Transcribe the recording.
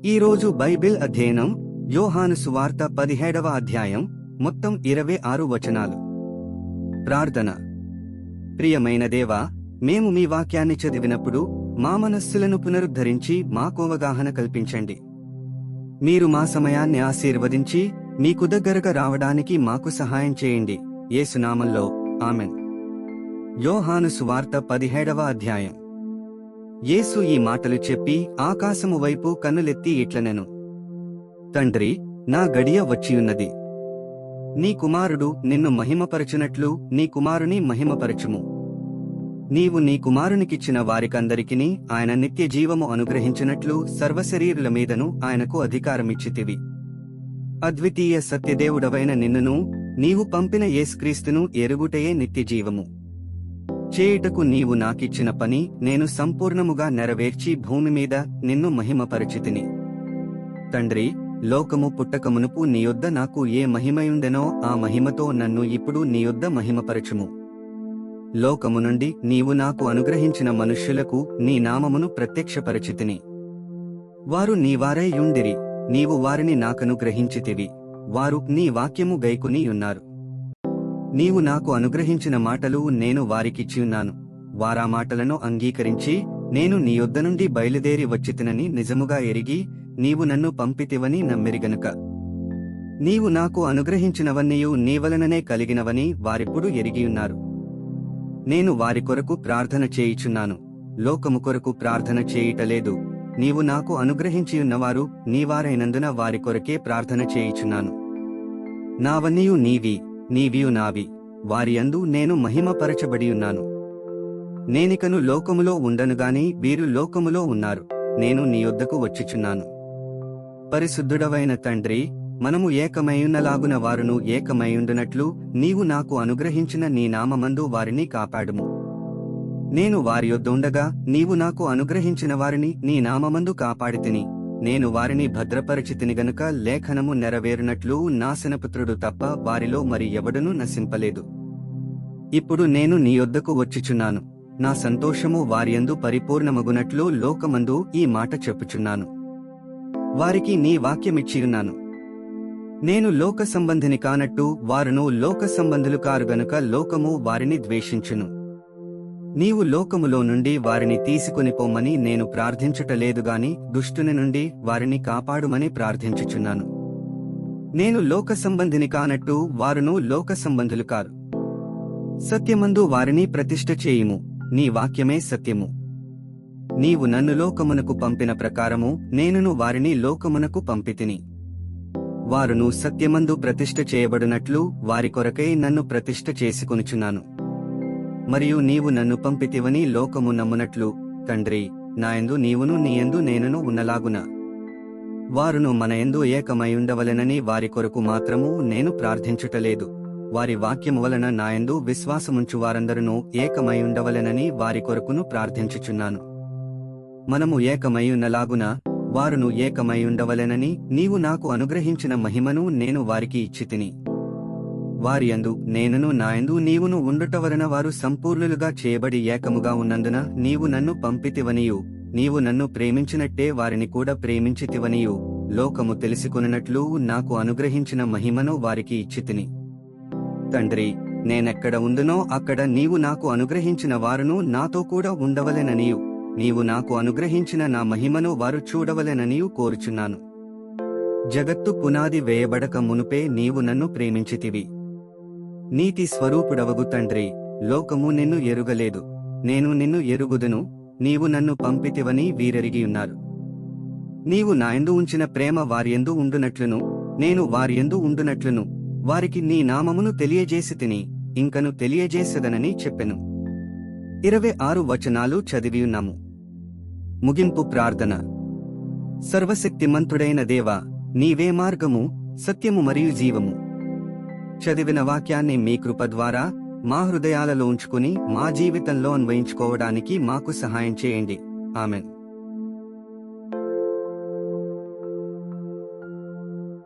ఈరోజు బైబిల్ అధ్యయనం యోహాను సువార్త 17వ అధ్యాయం మొత్తం 26 వచనాలు. ప్రార్థన. ప్రియమైన దేవా, మేము మీ వాక్యాన్ని చదివినప్పుడు మా మనస్సులను పునరుద్ధరించి మాకు అవగాహన కల్పించండి. మీరు మా సమయాన్ని ఆశీర్వదించి మీకు దగ్గరగా రావడానికి మాకు సహాయం చేయండి. యేసు నామంలో ఆమెన్. యోహాను సువార్త 17వ అధ్యాయం. యేసు ఈ మాటలు చెప్పి ఆకాశము వైపు కన్నులెత్తి ఇట్లనెను, తండ్రి, నా గడియ వచ్చియున్నది. నీ కుమారుడు నిన్ను మహిమపరచునట్లు నీ కుమారుని మహిమపరచుము. నీవు నీ కుమారునికిచ్చిన వారికందరికిని ఆయన నిత్య జీవము అనుగ్రహించినట్లు సర్వశరీరుల మీదను ఆయనకు అధికారమిచ్చితివి. అద్వితీయ సత్యదేవుడవైన నిన్నును నీవు పంపిన యేసుక్రీస్తును ఎరుగుటయే నిత్యజీవము. చేయుటకు నీవు నాకిచ్చిన పని నేను సంపూర్ణముగా నెరవేర్చి భూమి మీద నిన్ను మహిమపరచితిని. తండ్రి, లోకము పుట్టకమునుపు నీయొద్ద నాకు ఏ మహిమయుండెనో ఆ మహిమతో నన్ను ఇప్పుడు నీయొద్ద మహిమపరచుము. లోకము నుండి నీవు నాకు అనుగ్రహించిన మనుష్యులకు నీ నామమును ప్రత్యక్షపరచితిని. వారు నీవారై యుండిరి, నీవు వారిని నాకనుగ్రహించితివి. వారు నీ వాక్యము గైకునియున్నారు. నీవు నాకు అనుగ్రహించిన మాటలు నేను వారికిచ్చియున్నాను. వారా మాటలను అంగీకరించి నేను నీ యొద్ద నుండి బయలుదేరి వచ్చితినని నిజముగా ఎరిగి నీవు నన్ను పంపితివని నమ్మిరిగనుక. నీవు నాకు అనుగ్రహించినవన్నీయు నీవలననే కలిగినవని వారిప్పుడు ఎరిగియున్నారు. నేను వారి కొరకు ప్రార్థన చేయుచున్నాను, లోకము కొరకు ప్రార్థన చేయుటలేదు. నీవు నాకు అనుగ్రహించియున్నవారు నీవారైనందున వారి కొరకే ప్రార్థన చేయుచున్నాను. నావన్నీయు నీవి, నీవియు నావి, వారియందు నేను మహిమపరచబడియున్నాను. నేనికను లోకములో ఉండనుగాని వీరు లోకములో ఉన్నారు, నేను నీ యొద్దకు వచ్చుచున్నాను. పరిశుద్ధుడవైన తండ్రి, మనము ఏకమైయున్నలాగున వారును ఏకమైయుండునట్లు నీవు నాకు అనుగ్రహించిన నీ నామమందు వారిని కాపాడుము. నేను వారి యొద్ద ఉండగా నీవు నాకు అనుగ్రహించిన వారిని నీ నామమందు కాపాడితిని. నేను వారిని భద్రపరచితిని గనుక లేఖనము నెరవేరునట్లు నాశనపుత్రుడు తప్ప వారిలో మరి ఎవడునూ నశింపలేదు. ఇప్పుడు నేను నీ యొద్దకు వచ్చుచున్నాను. నా సంతోషము వారియందు పరిపూర్ణమగునట్లు లోకమందు ఈ మాట చెప్పుచున్నాను. వారికి నీ వాక్యమిచ్చియున్నాను. నేను లోక సంబంధిని కానట్టు వారును లోక సంబంధులు కారు గనుక లోకము వారిని ద్వేషించును. నీవు లోకములో నుండి వారిని తీసుకుని పొమ్మని నేను ప్రార్థించుటలేదుగాని దుష్టుని నుండి వారిని కాపాడుమని ప్రార్థించుచున్నాను. నేను లోక సంబంధిని కానట్టు వారును లోక సంబంధులు కారు. సత్యమందు వారిని ప్రతిష్ఠ చేయుము, నీ వాక్యమే సత్యము. నీవు నన్ను లోకమునకు పంపిన ప్రకారము నేనును వారిని లోకమునకు పంపితిని. వారును సత్యమందు ప్రతిష్ఠ చేయబడినట్లు వారి కొరకై నన్ను ప్రతిష్ఠ చేసుకొనుచున్నాను. మరియు నీవు నన్ను పంపితివని లోకము నమ్మునట్లు, తండ్రి, నాయందు నీవును నీయందు నేనును ఉన్నలాగున వారును మనయందు ఏకమైయుండవలెనని వారి కొరకు మాత్రము నేను ప్రార్థించుటలేదు. వారి వాక్యము వలన నాయందు విశ్వాసముంచు వారందరూ ఏకమైయుండవలెనని వారి కొరకును ప్రార్థించుచున్నాను. మనము ఏకమైయున్నలాగున వారును ఏకమైయుండవలెనని నీవు నాకు అనుగ్రహించిన మహిమను నేను వారికి ఇచ్చితిని. వారియందు నేనును నాయందు నీవును ఉండుట వలన వారు సంపూర్ణులుగా చేయబడి ఏకముగా ఉన్నందున నీవు నన్ను పంపితివనియు నీవు నన్ను ప్రేమించినట్టే వారిని కూడా ప్రేమించితివనియు లోకము తెలిసికొనున్నట్లు నాకు అనుగ్రహించిన మహిమను వారికి ఇచ్చితిని. తండ్రి, నేనెక్కడ ఉందునో అక్కడ నీవు నాకు అనుగ్రహించిన వారును నాతో కూడా ఉండవలెననియు నీవు నాకు అనుగ్రహించిన నా మహిమను వారు చూడవలెననియు కోరుచున్నాను. జగత్తు పునాది వేయబడక మునుపే నీవు నన్ను ప్రేమించితివి. నీతి స్వరూపుడవగు తండ్రి, లోకము నిన్ను ఎరుగలేదు, నేను నిన్ను ఎరుగుదును. నీవు నన్ను పంపితివని వీరెరిగియున్నారు. నీవు నాయందు ఉంచిన ప్రేమ వారియందు ఉండునట్లును నేను వారియందు ఉండునట్లును వారికి నీ నామమును తెలియజేసితిని, ఇంకను తెలియజేసెదనని చెప్పెను. 26 వచనాలు చదివియున్నాము. ముగింపు ప్రార్థన. సర్వశక్తిమంతుడైన దేవా, నీవే మార్గము, సత్యము మరియు జీవము. చదివిన వాక్యాన్ని మీ కృప ద్వారా మా హృదయాలలో ఉంచుకుని మా జీవితంలో అన్వయించుకోవడానికి మాకు సహాయం చేయండి. ఆమెన్.